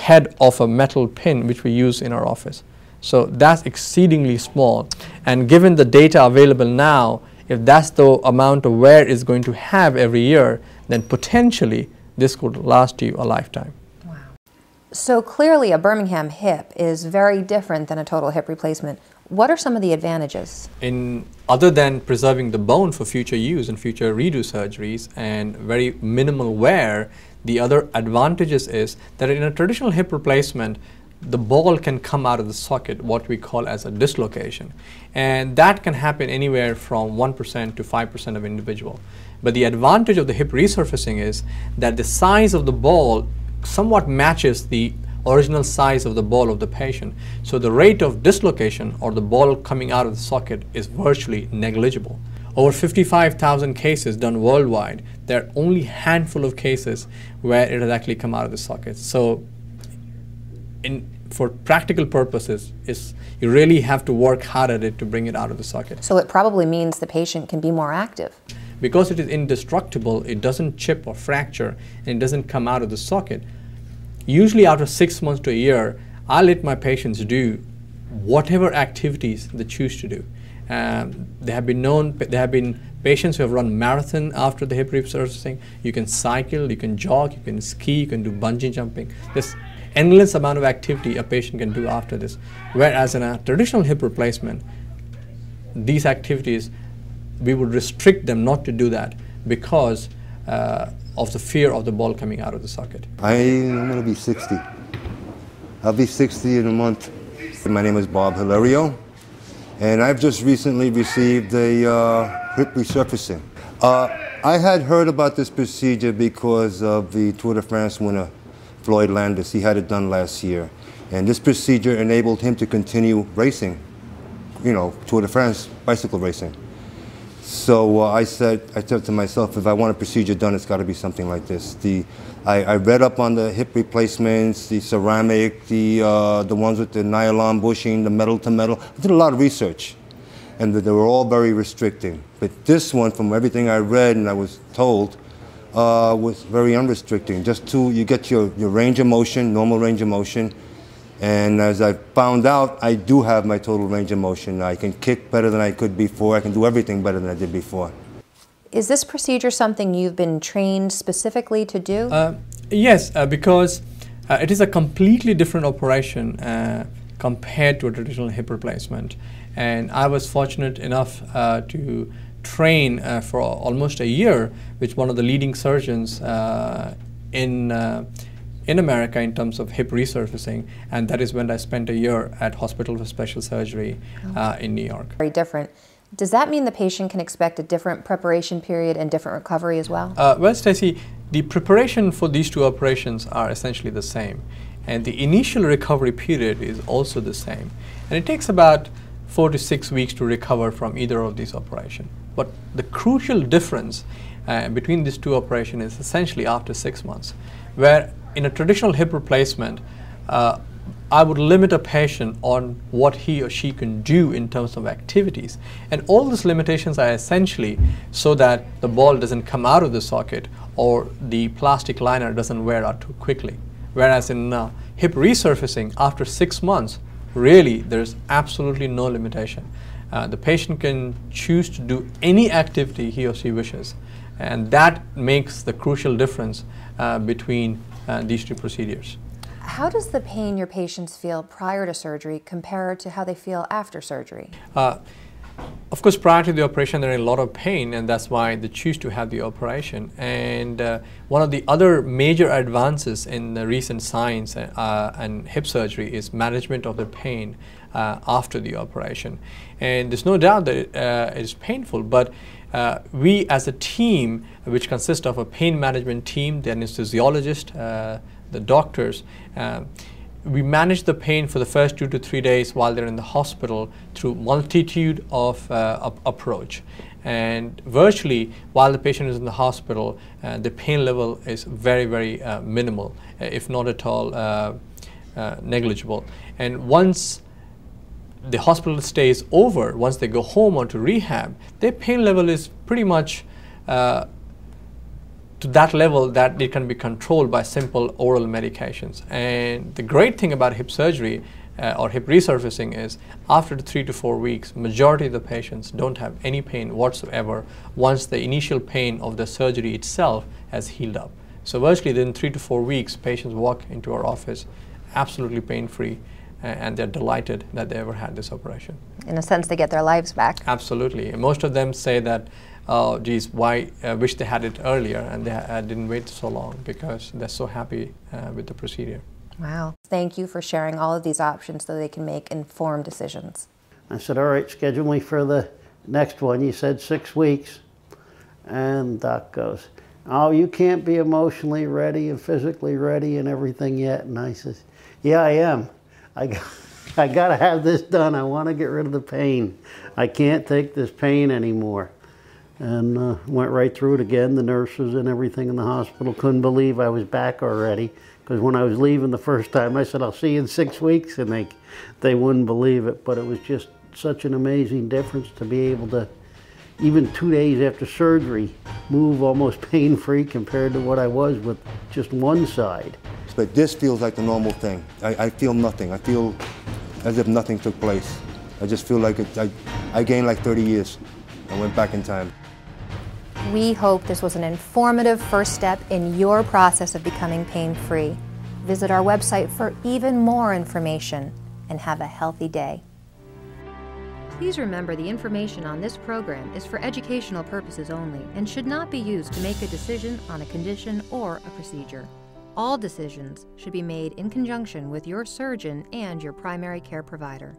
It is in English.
head of a metal pin which we use in our office. So that's exceedingly small, and given the data available now, if that's the amount of wear it's going to have every year, then potentially this could last you a lifetime. Wow. So clearly a Birmingham hip is very different than a total hip replacement. What are some of the advantages? Other than preserving the bone for future use and future redo surgeries and very minimal wear, the other advantages is that in a traditional hip replacement, the ball can come out of the socket, what we call as a dislocation. And that can happen anywhere from 1% to 5% of individual. But the advantage of the hip resurfacing is that the size of the ball somewhat matches the original size of the ball of the patient. So the rate of dislocation or the ball coming out of the socket is virtually negligible. Over 55,000 cases done worldwide, there are only a handful of cases where it has actually come out of the socket. So for practical purposes, you really have to work hard at it to bring it out of the socket. So it probably means the patient can be more active. Because it is indestructible, it doesn't chip or fracture, and it doesn't come out of the socket. Usually after 6 months to a year, I let my patients do whatever activities they choose to do. There have been patients who have run marathon after the hip resurfacing. You can cycle, you can jog, you can ski, you can do bungee jumping. There's endless amount of activity a patient can do after this. Whereas in a traditional hip replacement, these activities, we would restrict them not to do that because of the fear of the ball coming out of the socket. I'm going to be 60. I'll be 60 in a month. My name is Bob Hilario, and I've just recently received a hip resurfacing. I had heard about this procedure because of the Tour de France winner, Floyd Landis. He had it done last year, and this procedure enabled him to continue racing, you know, Tour de France bicycle racing. So I said to myself, if I want a procedure done, it's got to be something like this. I read up on the hip replacements, the ceramic, the ones with the nylon bushing, the metal to metal. I did a lot of research, and they were all very restricting. But this one, from everything I read and I was told, was very unrestricting. You get your range of motion, normal range of motion. And as I found out, I do have my total range of motion. I can kick better than I could before. I can do everything better than I did before. Is this procedure something you've been trained specifically to do? Yes, because it is a completely different operation compared to a traditional hip replacement. And I was fortunate enough to train for almost a year with one of the leading surgeons in America in terms of hip resurfacing, and that is when I spent a year at Hospital for Special Surgery in New York. Very different. Does that mean the patient can expect a different preparation period and different recovery as well? Well, Stacey, the preparation for these two operations are essentially the same, and the initial recovery period is also the same. And it takes about 4 to 6 weeks to recover from either of these operations. But the crucial difference between these two operations is essentially after 6 months, where in a traditional hip replacement, I would limit a patient on what he or she can do in terms of activities. And all these limitations are essentially so that the ball doesn't come out of the socket or the plastic liner doesn't wear out too quickly. Whereas in hip resurfacing, after 6 months, really there's absolutely no limitation. The patient can choose to do any activity he or she wishes. And that makes the crucial difference between these two procedures. How does the pain your patients feel prior to surgery compare to how they feel after surgery? Of course, prior to the operation, they're in a lot of pain, and that's why they choose to have the operation. And one of the other major advances in the recent science and hip surgery is management of the pain after the operation. And there's no doubt that it is painful, but we as a team, which consists of a pain management team, the anesthesiologist, the doctors, we manage the pain for the first 2 to 3 days while they're in the hospital through multitude of approach. And virtually, while the patient is in the hospital, the pain level is very, very minimal, if not at all negligible. And once the hospital stay is over, once they go home or to rehab, their pain level is pretty much to that level that it can be controlled by simple oral medications. And the great thing about hip surgery or hip resurfacing is after 3 to 4 weeks, majority of the patients don't have any pain whatsoever once the initial pain of the surgery itself has healed up. So virtually within 3 to 4 weeks, patients walk into our office absolutely pain-free, and they're delighted that they ever had this operation. In a sense, they get their lives back. Absolutely. And most of them say that, oh, geez, why wish they had it earlier and they didn't wait so long, because they're so happy with the procedure. Wow. Thank you for sharing all of these options so they can make informed decisions. I said, all right, schedule me for the next one. You said 6 weeks. And Doc goes, oh, you can't be emotionally ready and physically ready and everything yet. And I says, yeah, I am. I got to have this done. I want to get rid of the pain. I can't take this pain anymore. And went right through it again. The nurses and everything in the hospital couldn't believe I was back already. Because when I was leaving the first time, I said, I'll see you in 6 weeks. And they wouldn't believe it. But it was just such an amazing difference to be able to, even 2 days after surgery, move almost pain-free compared to what I was with just one side. But this feels like the normal thing. I feel nothing. I feel as if nothing took place. I just feel like I gained like 30 years. I went back in time. We hope this was an informative first step in your process of becoming pain-free. Visit our website for even more information, and have a healthy day. Please remember the information on this program is for educational purposes only and should not be used to make a decision on a condition or a procedure. All decisions should be made in conjunction with your surgeon and your primary care provider.